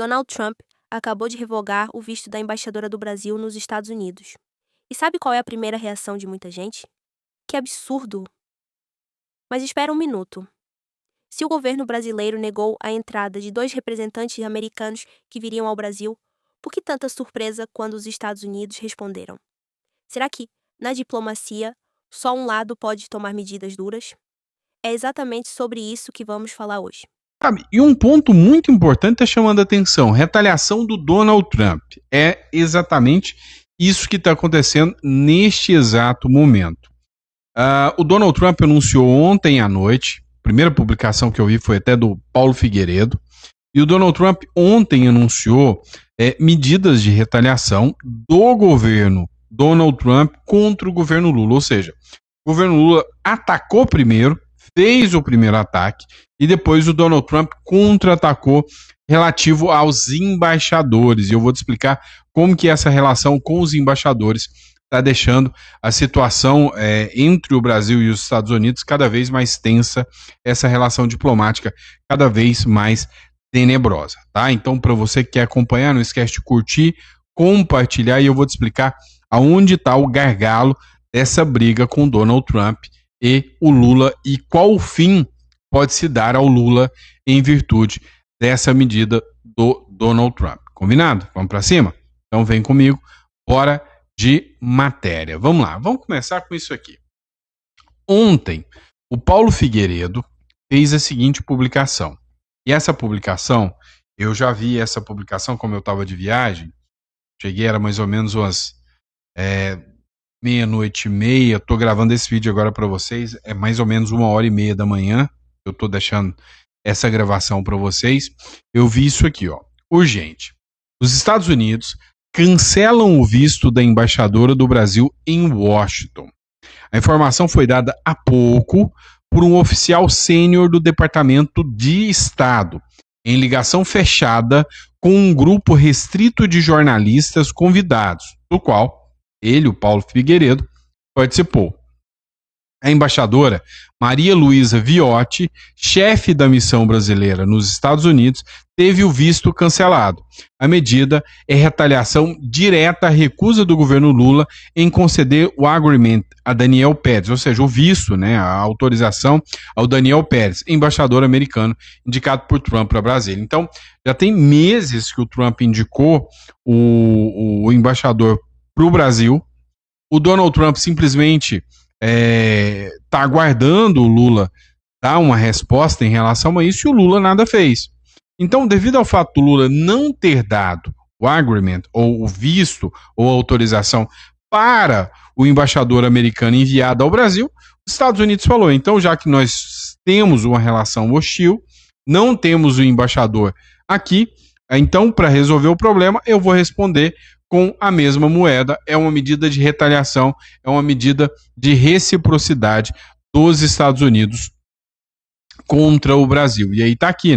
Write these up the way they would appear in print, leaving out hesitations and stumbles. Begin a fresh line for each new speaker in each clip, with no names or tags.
Donald Trump acabou de revogar o visto da embaixadora do Brasil nos Estados Unidos. E sabe qual é a primeira reação de muita gente? Que absurdo! Mas espera um minuto. Se o governo brasileiro negou a entrada de 2 representantes americanos que viriam ao Brasil, por que tanta surpresa quando os Estados Unidos responderam? Será que, na diplomacia, só um lado pode tomar medidas duras? É exatamente sobre isso que vamos falar hoje.
E um ponto muito importante está chamando a atenção: retaliação do Donald Trump. É exatamente isso que está acontecendo neste exato momento. O Donald Trump anunciou ontem à noite, a primeira publicação que eu vi foi até do Paulo Figueiredo, e o Donald Trump ontem anunciou medidas de retaliação do governo Donald Trump contra o governo Lula. Ou seja, o governo Lula atacou primeiro, fez o primeiro ataque, e depois o Donald Trump contra-atacou relativo aos embaixadores. E eu vou te explicar como que essa relação com os embaixadores está deixando a situação entre o Brasil e os Estados Unidos cada vez mais tensa, essa relação diplomática cada vez mais tenebrosa, tá? Então, para você que quer acompanhar, não esquece de curtir, compartilhar, e eu vou te explicar aonde está o gargalo dessa briga com Donald Trump e o Lula e qual fim pode se dar ao Lula em virtude dessa medida do Donald Trump. Combinado? Vamos para cima? Então vem comigo, bora de matéria. Vamos lá, vamos começar com isso aqui. Ontem, o Paulo Figueiredo fez a seguinte publicação. E essa publicação, eu já vi essa publicação como eu estava de viagem. Cheguei, era mais ou menos umas 00:30. Tô gravando esse vídeo agora para vocês. É mais ou menos 1h30 da manhã. Eu tô deixando essa gravação para vocês. Eu vi isso aqui, ó. Urgente. Os Estados Unidos cancelam o visto da embaixadora do Brasil em Washington. A informação foi dada há pouco por um oficial sênior do Departamento de Estado, em ligação fechada com um grupo restrito de jornalistas convidados, do qual ele, o Paulo Figueiredo, participou. A embaixadora Maria Luísa Viotti, chefe da missão brasileira nos Estados Unidos, teve o visto cancelado. A medida é retaliação direta à recusa do governo Lula em conceder o agreement a Daniel Pérez, ou seja, o visto, a autorização ao Daniel Pérez, embaixador americano indicado por Trump para Brasília. Então, já tem meses que o Trump indicou o embaixador para o Brasil. O Donald Trump simplesmente está aguardando o Lula dar uma resposta em relação a isso, e o Lula nada fez. Então, devido ao fato do Lula não ter dado o agreement, ou o visto, ou a autorização para o embaixador americano enviado ao Brasil, os Estados Unidos falou: então, já que nós temos uma relação hostil, não temos o embaixador aqui, então, para resolver o problema, eu vou responder com a mesma moeda. É uma medida de retaliação, é uma medida de reciprocidade dos Estados Unidos contra o Brasil. E aí tá aqui,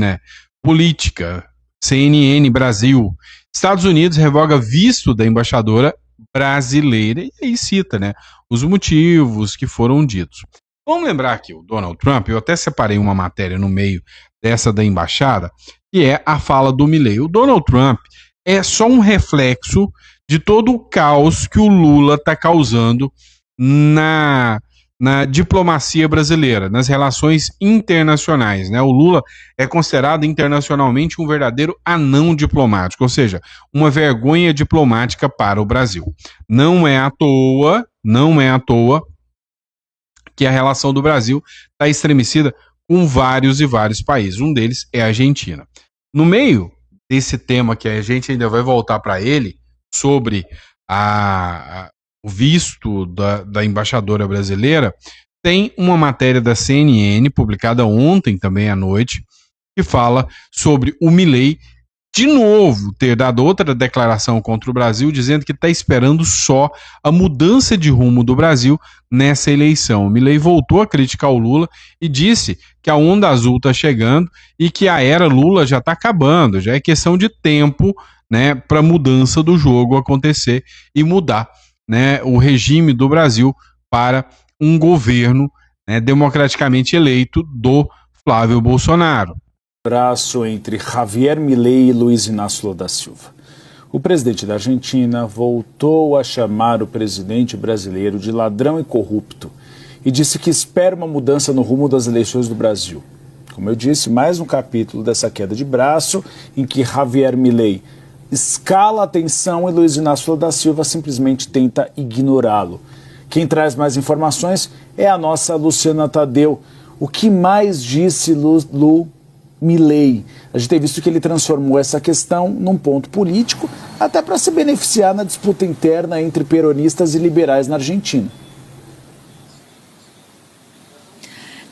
Política, CNN Brasil. Estados Unidos revoga visto da embaixadora brasileira, e aí cita, os motivos que foram ditos. Vamos lembrar que o Donald Trump, eu até separei uma matéria no meio dessa da embaixada, que é a fala do Milei. O Donald Trump é só um reflexo de todo o caos que o Lula está causando na diplomacia brasileira, nas relações internacionais. O Lula é considerado internacionalmente um verdadeiro anão diplomático, ou seja, uma vergonha diplomática para o Brasil. Não é à toa que a relação do Brasil está estremecida com vários e vários países. Um deles é a Argentina. No meio desse tema, que a gente ainda vai voltar para ele, sobre o visto da embaixadora brasileira, tem uma matéria da CNN, publicada ontem também à noite, que fala sobre o Milei, de novo, ter dado outra declaração contra o Brasil, dizendo que está esperando só a mudança de rumo do Brasil nessa eleição. O Milei voltou a criticar o Lula e disse que a onda azul está chegando e que a era Lula já está acabando, já é questão de tempo, para a mudança do jogo acontecer e mudar, o regime do Brasil para um governo democraticamente eleito do Flávio Bolsonaro.
Abraço entre Javier Milei e Luiz Inácio Lula da Silva. O presidente da Argentina voltou a chamar o presidente brasileiro de ladrão e corrupto e disse que espera uma mudança no rumo das eleições do Brasil. Como eu disse, mais um capítulo dessa queda de braço em que Javier Milei escala a tensão e Luiz Inácio Lula da Silva simplesmente tenta ignorá-lo. Quem traz mais informações é a nossa Luciana Tadeu. O que mais disse Lu Milei? A gente tem visto que ele transformou essa questão num ponto político, até para se beneficiar na disputa interna entre peronistas e liberais na Argentina.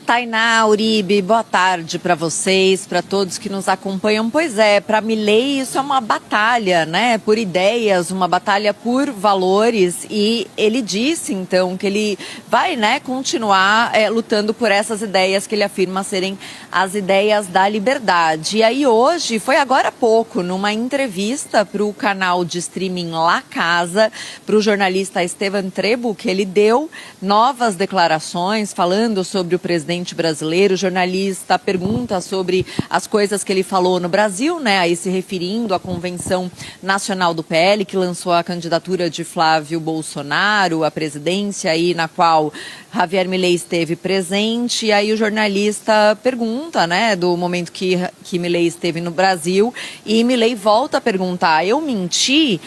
Tainá, Uribe, boa tarde para vocês, para todos que nos acompanham. Pois é, para Milei isso é uma batalha, né, por ideias, uma batalha por valores, e ele disse então que ele vai, né, continuar lutando por essas ideias que ele afirma serem as ideias da liberdade. E aí hoje, foi agora há pouco, numa entrevista para o canal de streaming La Casa, para o jornalista Esteban Trebu, que ele deu novas declarações falando sobre o presidente brasileiro. O jornalista pergunta sobre as coisas que ele falou no Brasil, né, aí se referindo à Convenção Nacional do PL, que lançou a candidatura de Flávio Bolsonaro à presidência, aí na qual Javier Milei esteve presente. E aí o jornalista pergunta, né, do momento que Milei esteve no Brasil, e Milei volta a perguntar: eu menti?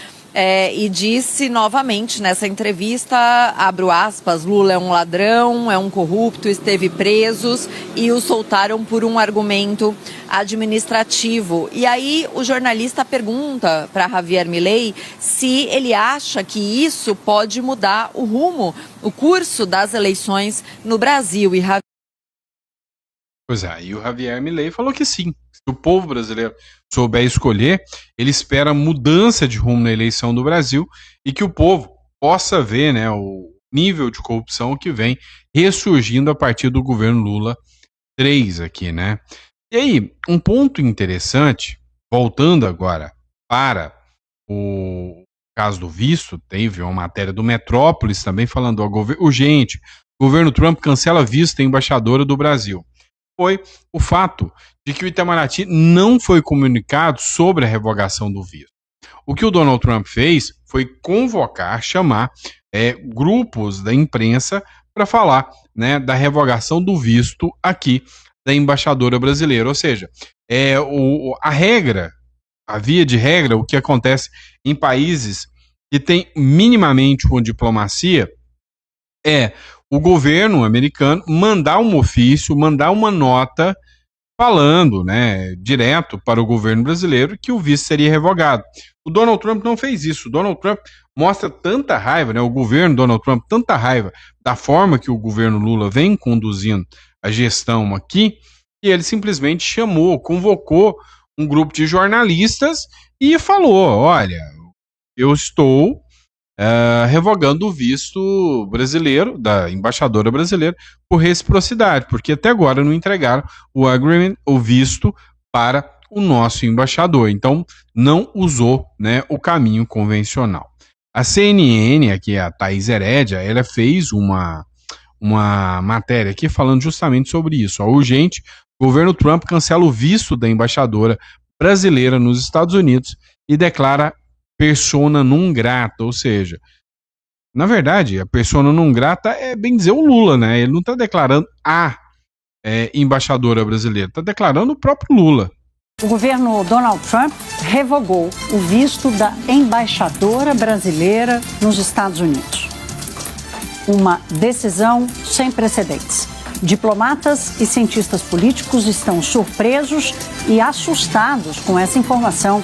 E disse novamente nessa entrevista, abro aspas, Lula é um ladrão, é um corrupto, esteve presos e o soltaram por um argumento administrativo. E aí o jornalista pergunta para Javier Milei se ele acha que isso pode mudar o rumo, o curso das eleições no Brasil.
Pois é, e o Javier Milei falou que sim. Se o povo brasileiro souber escolher, ele espera mudança de rumo na eleição do Brasil e que o povo possa ver, né, o nível de corrupção que vem ressurgindo a partir do governo Lula 3 aqui, né? E aí, um ponto interessante, voltando agora para o caso do visto, teve uma matéria do Metrópolis também falando, urgente, governo Trump cancela visto da embaixadora do Brasil. Foi o fato de que o Itamaraty não foi comunicado sobre a revogação do visto. O que o Donald Trump fez foi convocar, chamar grupos da imprensa para falar, né, da revogação do visto aqui da embaixadora brasileira. Ou seja, a via de regra, o que acontece em países que têm minimamente uma diplomacia é o governo americano mandar um ofício, mandar uma nota falando, né, direto para o governo brasileiro que o visto seria revogado. O Donald Trump não fez isso. O Donald Trump mostra tanta raiva, né, o governo Donald Trump, tanta raiva da forma que o governo Lula vem conduzindo a gestão aqui, que ele simplesmente convocou um grupo de jornalistas e falou: olha, eu estou revogando o visto brasileiro, da embaixadora brasileira, por reciprocidade, porque até agora não entregaram o agreement, o visto, para o nosso embaixador. Então, não usou, né, o caminho convencional. A CNN, aqui a Thaís Herédia, ela fez uma matéria aqui falando justamente sobre isso. Urgente, o governo Trump cancela o visto da embaixadora brasileira nos Estados Unidos e declara persona non grata, ou seja, na verdade, a persona non grata é, bem dizer, o Lula, né? Ele não está declarando a embaixadora brasileira, está declarando o próprio Lula.
O governo Donald Trump revogou o visto da embaixadora brasileira nos Estados Unidos. Uma decisão sem precedentes. Diplomatas e cientistas políticos estão surpresos e assustados com essa informação.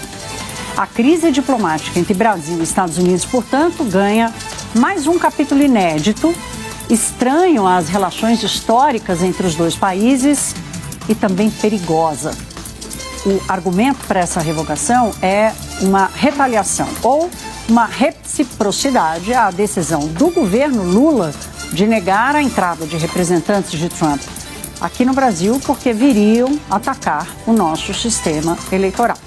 A crise diplomática entre Brasil e Estados Unidos, portanto, ganha mais um capítulo inédito, estranho às relações históricas entre os dois países e também perigosa. O argumento para essa revogação é uma retaliação ou uma reciprocidade à decisão do governo Lula de negar a entrada de representantes de Trump aqui no Brasil porque viriam atacar o nosso sistema eleitoral.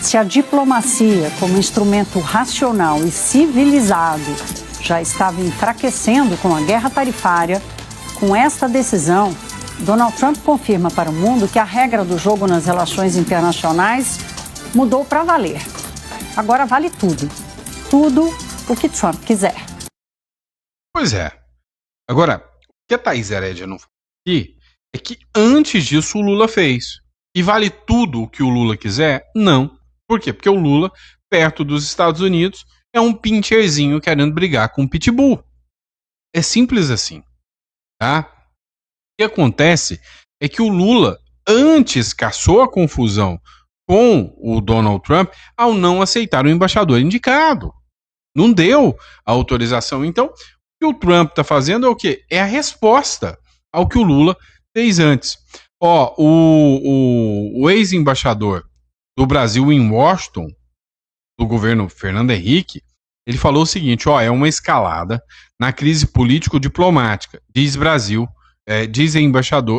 Se a diplomacia, como instrumento racional e civilizado, já estava enfraquecendo com a guerra tarifária, com esta decisão, Donald Trump confirma para o mundo que a regra do jogo nas relações internacionais mudou para valer. Agora vale tudo. Tudo o que Trump quiser.
Pois é. Agora, o que a Thaís Herédia não falou aqui é que antes disso o Lula fez. E vale tudo o que o Lula quiser? Não. Por quê? Porque o Lula, perto dos Estados Unidos, é um pincherzinho querendo brigar com um pitbull. É simples assim. Tá? O que acontece é que o Lula antes caçou a confusão com o Donald Trump ao não aceitar o embaixador indicado. Não deu a autorização. Então, o que o Trump está fazendo é o quê? É a resposta ao que o Lula fez antes. Ó, o ex-embaixador do Brasil em Washington, do governo Fernando Henrique, ele falou o seguinte, ó, é uma escalada na crise político-diplomática, diz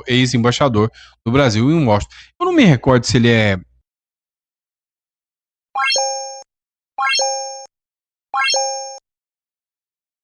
ex-embaixador do Brasil em Washington. Eu não me recordo se ele é...